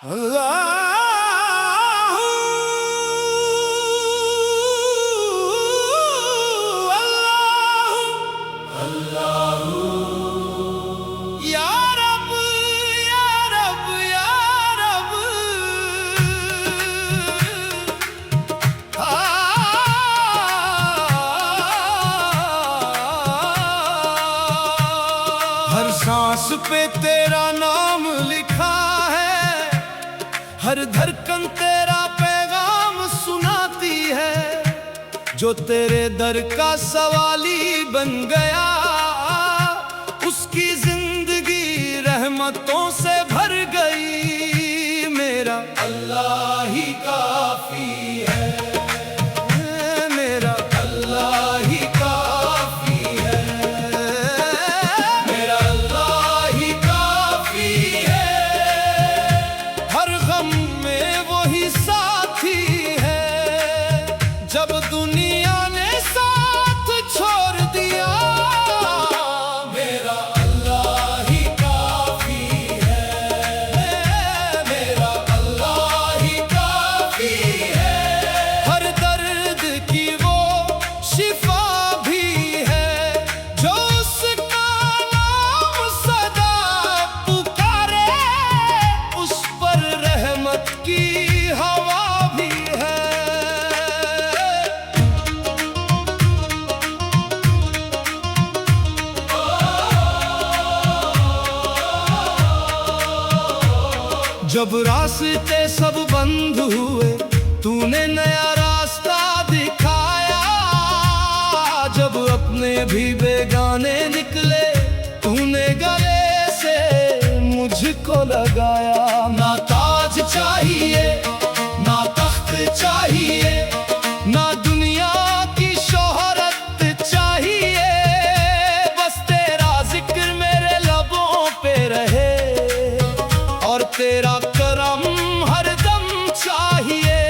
अल्लाहू अल्लाहू या रब या रब या रब हर सांस पे तेरा नाम लिखा है, हर धड़कन तेरा पैगाम सुनाती है। जो तेरे दर का सवाली बन गया, उसकी जिंदगी रहमतों से भर गई। मेरा अल्लाह ही काफी है, मेरा अल्लाह ही काफी है, मेरा अल्लाह ही काफी है। हर गम में वही साथी है, जब दुनिया ने साथ छोड़ दिया। मेरा अल्लाह ही काफी है, मेरा अल्लाह ही काफी है। हर दर्द की वो शिफा भी है, जो उसका नाम सदा पुकारे, उस पर रहमत की हवा भी है। जब रास्ते सब बंद हुए, तूने नया रास्ता दिखाया। जब अपने भी बेगाने निकले, तूने गले से मुझको लगाया। ना ताज चाहिए, ना तख्त चाहिए, ना दुनिया की शोहरत चाहिए। बस तेरा जिक्र मेरे लबों पे रहे, और तेरा करम हरदम चाहिए।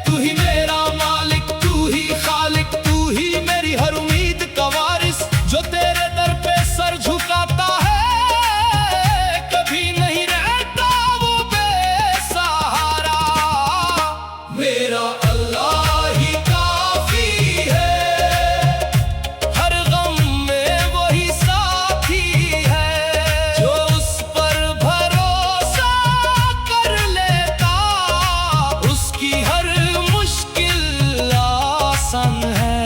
तू ही मेरा मालिक, तू ही खालिक, तू ही मेरी हर उम्मीद का वारिस। जो तेरे दर पे सर झुकाता है, कभी नहीं रहता वो बेसहारा। मेरा अल्लाह ही काफी है, हर गम में वही साथी है। जो उस पर भरोसा कर लेता, उसकी हर मुश्किल आसान है।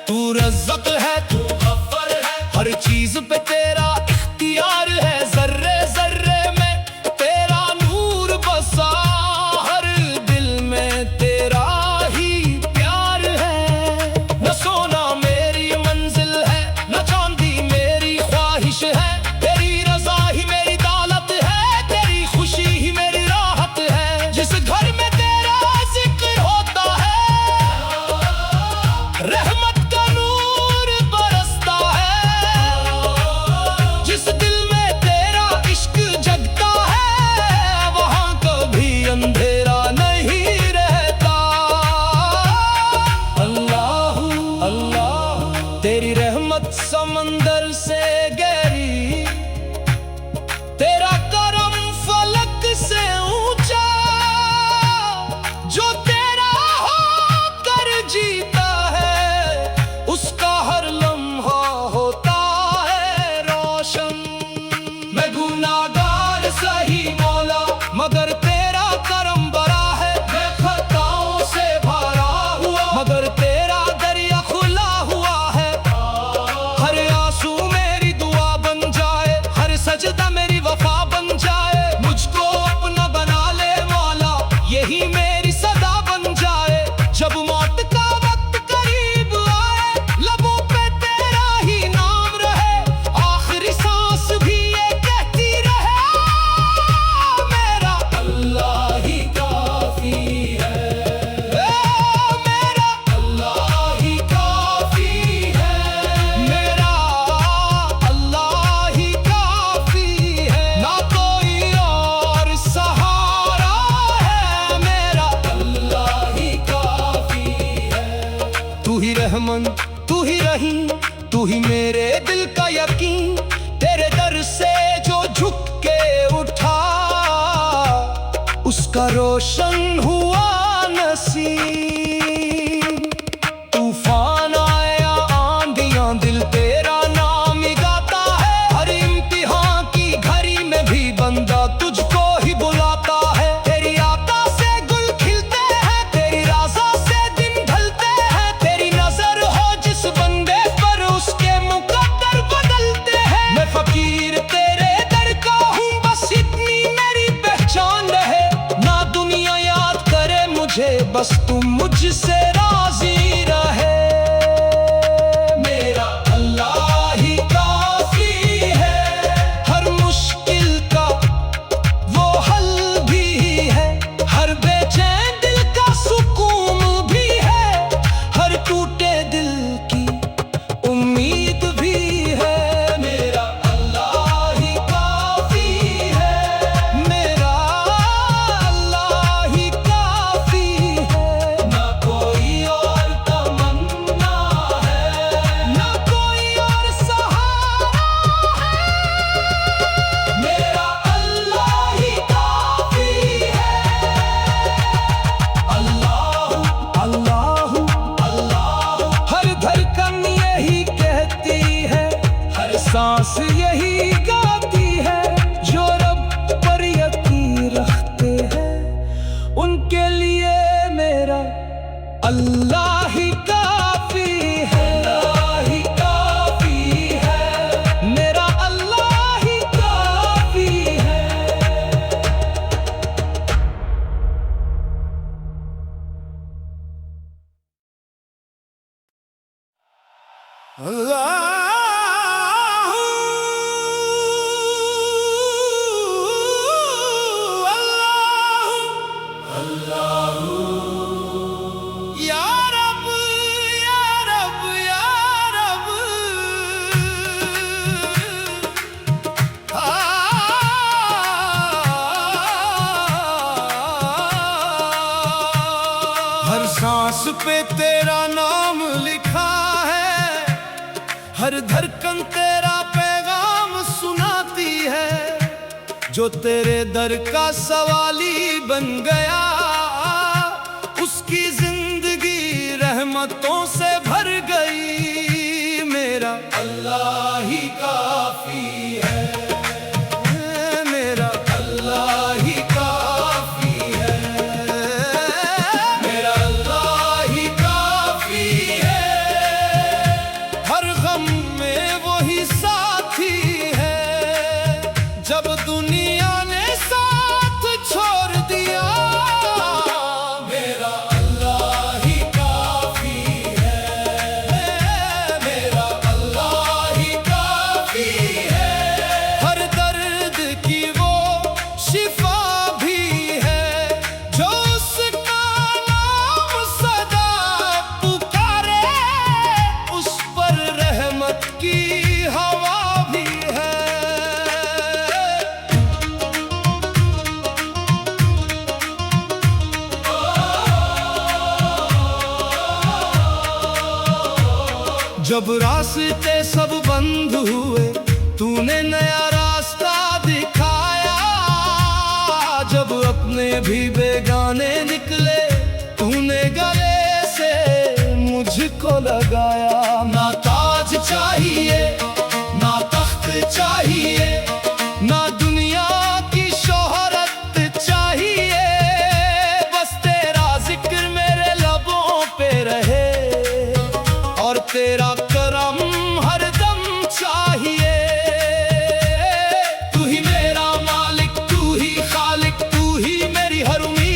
तू रज़्ज़क़ है, तू गफ़्फ़ार है, हर चीज पे तेरा इख्तियार है। ज़र्रे ज़र्रे में तेरा नूर बसा, हर दिल में तेरा ही प्यार है। न सोना मेरी मंजिल है, न चांदी मेरी ख्वाहिश है। तेरी रज़ा ही मेरी दौलत है, तेरी खुशी ही मेरी राहत है। जिस घर में तेरा जिक्र होता है, रहमत का नूर बरसता है। जिस दिल में तेरा इश्क जगता है, वहाँ कभी अंधेरा नहीं रहता। अल्लाह अल्लाह, तेरी रहमत समंदर से गहरी, तेरा करम फलक से ऊंचा। जो तेरा होकर जीता है, उसका हर लम्हा होता है रोशन। मैं गुनाहगार सही मौला, मगर तेरा करम बड़ा है। मैं खताओं से भरा हुआ, मगर तेरा दरिया खुला हुआ है। हर आंसू मेरी दुआ बन जाए, हर सजदा मेरी वफा बन जाए। मुझको अपना बना ले मौला, यही मेरी सदा बन जाए। जब मौत का वक्त करीब आए, लबों पे तेरा ही नाम रहे। आखिरी सांस भी ये कहती रहे, मेरा अल्लाह ही काफी है, मेरा अल्लाह ही काफी है, मेरा अल्लाह ही काफी है। ना कोई और सहारा है, मेरा अल्लाह ही काफी है। तू ही रहमन, तू ही रहीम, तू ही मेरे दिल का यकीन। तेरे दर से जो झुक के का रोशन हुआ नसीब। तूफान आया आंधियां दिल तेरा नाम ही गाता है। हर इम्तिहान की घड़ी में भी बंदा तुझको ही बुलाता है। तेरी आता से गुल खिलते हैं, तेरी राज़ा से दिन ढलते हैं। तेरी नजर हो जिस बंदे पर उसके मुकद्दर बदलते हैं। मैं फकीर तेरे दर का हूँ, बस इतनी मेरी पहचान रहे। ना दुनिया याद करे मुझे, बस तुम मुझसे राजी रहे। मेरा अल्लाह ही काफी है, हर मुश्किल का वो हल भी है। हर बेचैन दिल का सुकून भी है, हर टूटे दिल की उम्मीद भी है। मेरा अल्लाह ही काफी है, मेरा अल्लाह ही काफी है। ना कोई और तमन्ना है, ना कोई और सहारा है। मेरा अल्लाह ही काफी है। अल्लाह अल्लाह अल्लाह, हर धड़कन यही कहती है, हर सांस यही गाती है। जो रब पर यकीन रखते हैं, उनके लिए मेरा अल्लाह ही काफी है। अल्लाह ही काफी है, मेरा अल्लाह ही काफी है। या रब या रब या रब, हर सांस पे तेरा नाम लिखा है, हर धड़कन तेरा पैगाम सुनाती है। जो तेरे दर का सवाली बन गया, उसकी जिंदगी रहमतों से भर गई। मेरा अल्लाह ही काफी है, मेरा अल्लाह ही काफी है। मेरा अल्लाह ही काफी है, हर गम में वही साथी है। जब दुनिया ने साथ छोड़ दिया, मेरा अल्लाह ही काफी है। मेरा अल्लाह ही काफी है, हर दर्द की वो शिफा भी है। जो उसका नाम सदा पुकारे, उस पर रहमत की हवा भी है। जब रास्ते सब बंद हुए, तूने नया रास्ता दिखाया। जब अपने भी बेगाने निकले, तूने गले से मुझको लगाया। ना ताज चाहिए, ना तख्त चाहिए, ना दुनिया की शोहरत चाहिए। बस तेरा जिक्र मेरे लबों पे रहे, और तेरा करम हरदम चाहिए। तू ही मेरा मालिक, तू ही खालिक, तू ही मेरी हर उम्मीद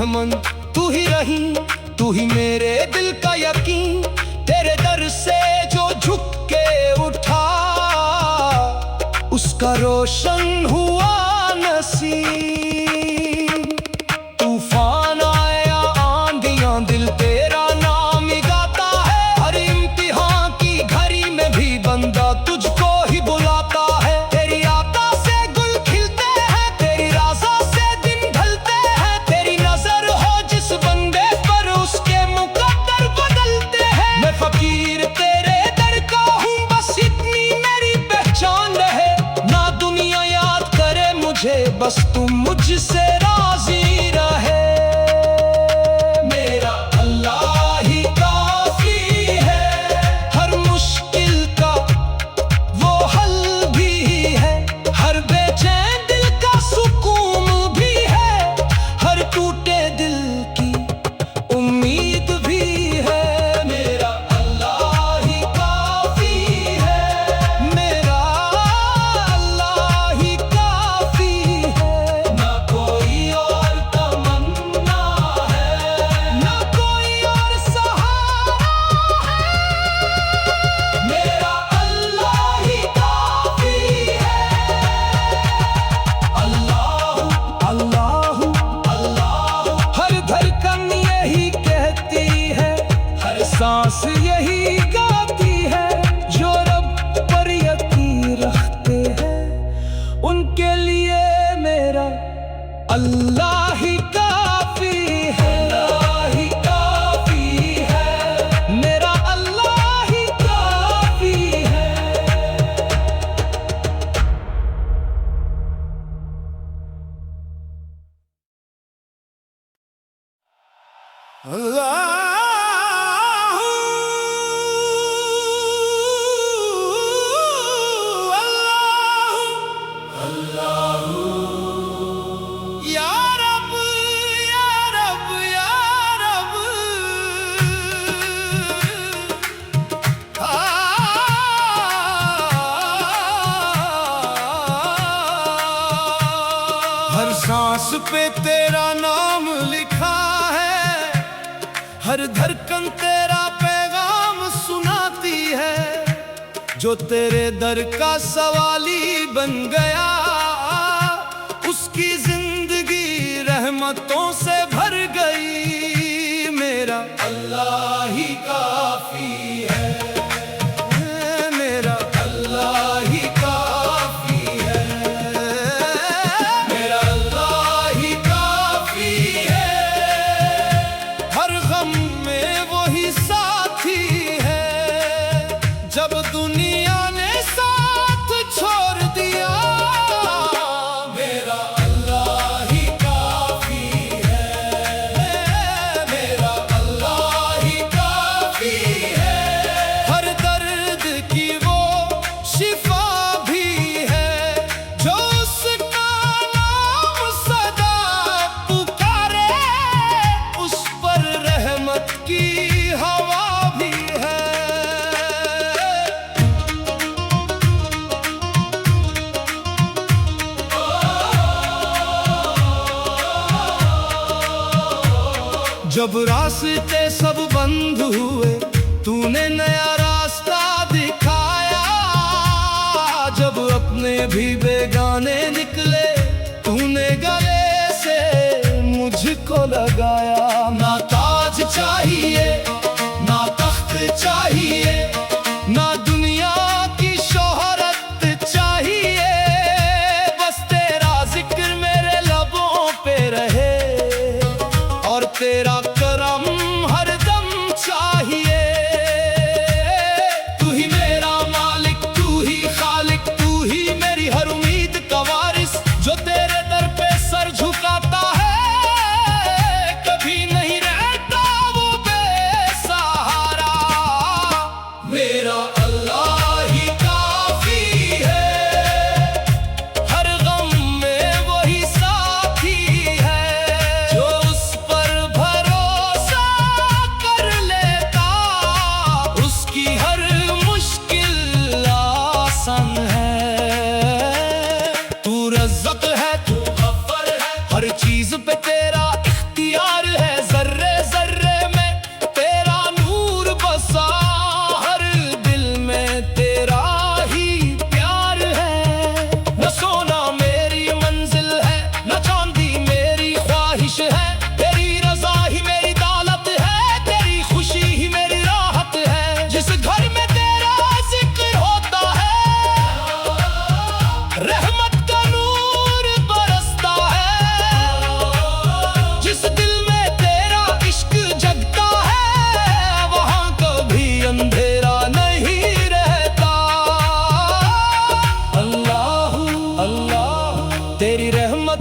रहमन तू ही रही, तू ही मेरे दिल का यकीन। तेरे दर से जो झुक के उठा, उसका रोशन हुआ नसीब। तूफान आया आंधियां, दिल तेरा नाम ही गाता है। हर इम्तिहान की घड़ी में भी बंदा तुझको ही बुलाता है। तेरी आता से गुल खिलते हैं, तेरी राज़ा से दिन ढलते हैं। तेरी नजर हो जिस बंदे पर, उसके मुकद्दर बदलते हैं। मैं फकीर तेरे दर का हूँ, बस इतनी मेरी पहचान रहे। ना दुनिया याद करे मुझे, बस तुम मुझसे राजी रहे। मेरा अल्लाह ही काफी है, हर मुश्किल का वो हल भी है। हर बेचैन दिल का सुकून भी है, हर टूटे दिल की उम्मीद भी है। मेरा अल्लाह ही काफी है, मेरा अल्लाह ही काफी है। ना कोई और तमन्ना है, ना कोई और सहारा है। मेरा अल्लाह ही काफी है। अल्लाह अल्लाह अल्लाह, हर धड़कन यही कहती है, हर सांस यही गाती है। जो रब पर यकीन रखते हैं, उनके लिए मेरा अल्लाह ही काफी है। अल्लाह ही काफी है, मेरा अल्लाह ही काफी है। या रब या रब या रब, हर सांस पे तेरा नाम लिखा है, हर धड़कन तेरा पैगाम सुनाती है। जो तेरे दर का सवाली बन गया, उसकी जिंदगी रहमतों से भर गई। मेरा अल्लाह ही काफी है, मेरा अल्लाह ही काफी है। मेरा अल्लाह ही काफी है, हर गम में वही साथी है। जब दुनिया ने साथ छोड़ दिया, मेरा अल्लाह ही काफी है। मेरा अल्लाह ही काफी है, हर दर्द की वो शिफा भी है। जो उसका नाम सदा पुकारे, उस पर रहमत की हवा भी है। जब रास्ते सब बंद हुए, तूने नया रास्ता दिखाया। जब अपने भी बेगाने निकले, तूने गले से मुझको लगाया। ना ताज चाहिए, ना तख्त चाहिए, ना दुनिया की शोहरत चाहिए। बस तेरा जिक्र मेरे लबों पे रहे, और तेरा करम हरदम चाहिए। तू ही मेरा मालिक, तू ही खालिक, तू ही मेरी हर उम्मीद का वारिस।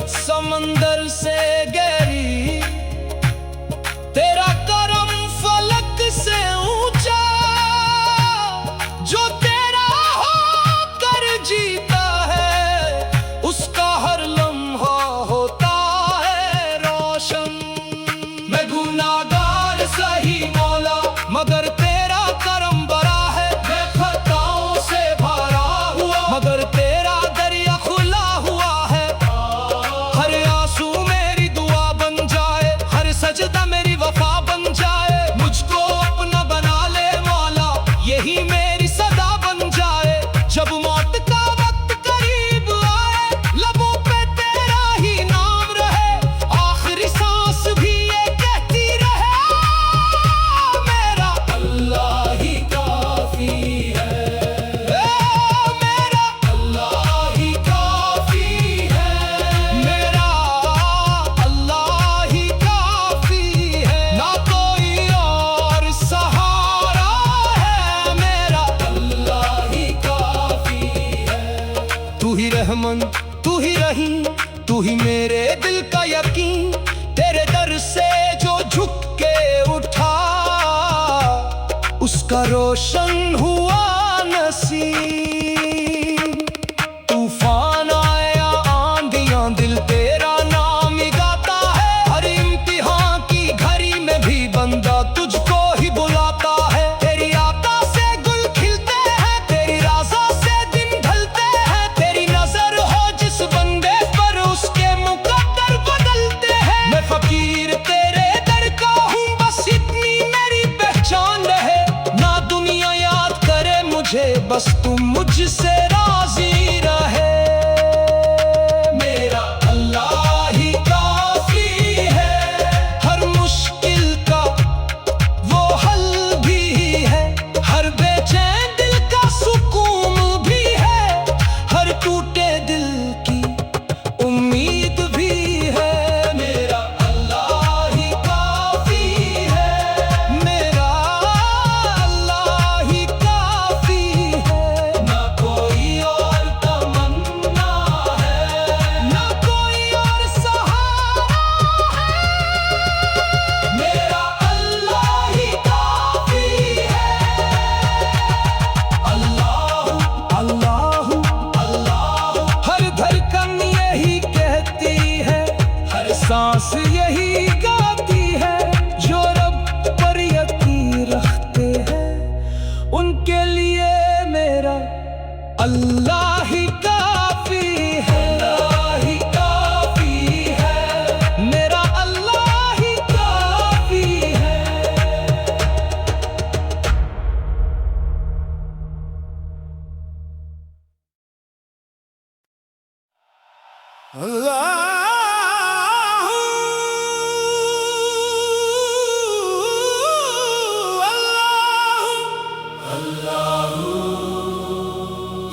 समंदर से गहरी, तेरा करम फलक से ऊंचा। जो तेरा होकर जीता है, उसका हर लम्हा होता है रोशन। मैं गुनाहगार सही मौला, मगर तेरा करम बड़ा है। मैं खताओं से भरा हुआ, मगर तेरा दरिया खुला हुआ है। हर आंसू मेरी दुआ बन जाए, हर सजदा मेरी वफा बन जाए। मुझको अपना बना ले मौला, यही मेरी सदा बन जाए। जब मौत का वक्त करीब आए, लबों पे तेरा ही नाम रहे। आखिरी सांस भी ये कहती रहे, मेरा अल्लाह ही काफी है। मेरा अल्लाह ही काफी है। मेरा अल्लाह ही काफी है। ना कोई और सहारा है, मेरा अल्लाह ही काफी है। तू ही रहमन, तू ही रहीम, तू ही मेरे दिल का यकीन। तेरे दर से जो झुक के उठा, उसका रोशन हुआ नसीब। तूफान आया आंधियां, दिल तेरा नाम ही गाता है। हर इम्तिहान की घड़ी में भी बंदा तुझको ही बुलाता है। तेरी आता से गुल खिलते हैं, तेरी राज़ा से दिन ढलते हैं। तेरी नजर हो जिस बंदे पर, उसके मुकद्दर बदलते हैं। मैं फकीर तेरे दर का हूँ, बस इतनी मेरी पहचान रहे। ना दुनिया याद करे मुझे, बस तुम मुझसे राजी रहे। मेरा अल्लाह ही काफी है। हर मुश्किल का वो हल भी है। हर बेचैन दिल का सुकून भी है। हर टूटे दिल की उम्मीद भी है। मेरा अल्लाह ही काफी है। मेरा अल्लाह ही काफी है। ना कोई और तमन्ना है, ना कोई और सहारा है। मेरा अल्लाह ही काफी है। अल्लाह अल्लाह अल्लाह। हर धड़कन यही कहती है, हर सांस यही गाती है। जो रब पर यकीन रखते हैं, उनके लिए मेरा अल्लाह ही काफी है। अल्लाह ही काफी है। मेरा अल्लाह ही काफी है।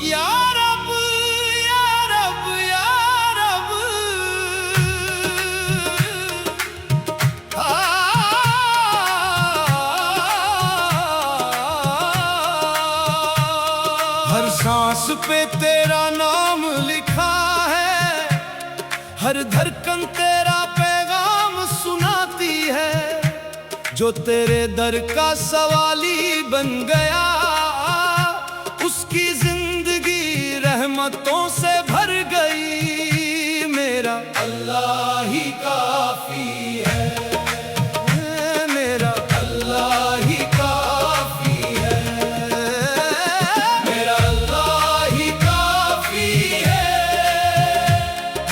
या रब या रब या रब। हर सांस पे तेरा नाम लिखा है। हर धड़कन तेरा पैगाम सुनाती है। जो तेरे दर का सवाली बन गया, उसकी जिंदगी रहमतों से भर गई। मेरा अल्लाह ही काफी है। मेरा अल्लाह ही काफी है। मेरा अल्लाह ही काफी है।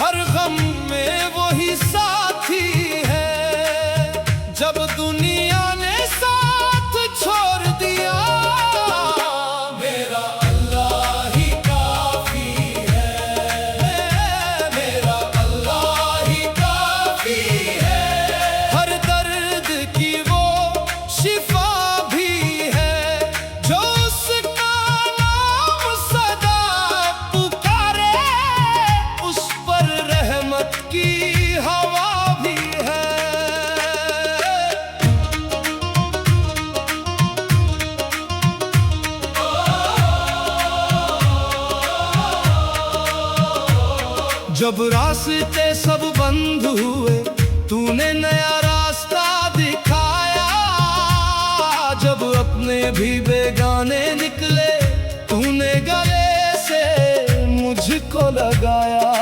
हर गम में वही साथी है। जब दुनिया ने साथ छोड़ दिया, जब रास्ते सब बंद हुए तूने नया रास्ता दिखाया, जब अपने भी बेगाने निकले तूने गले से मुझको लगाया।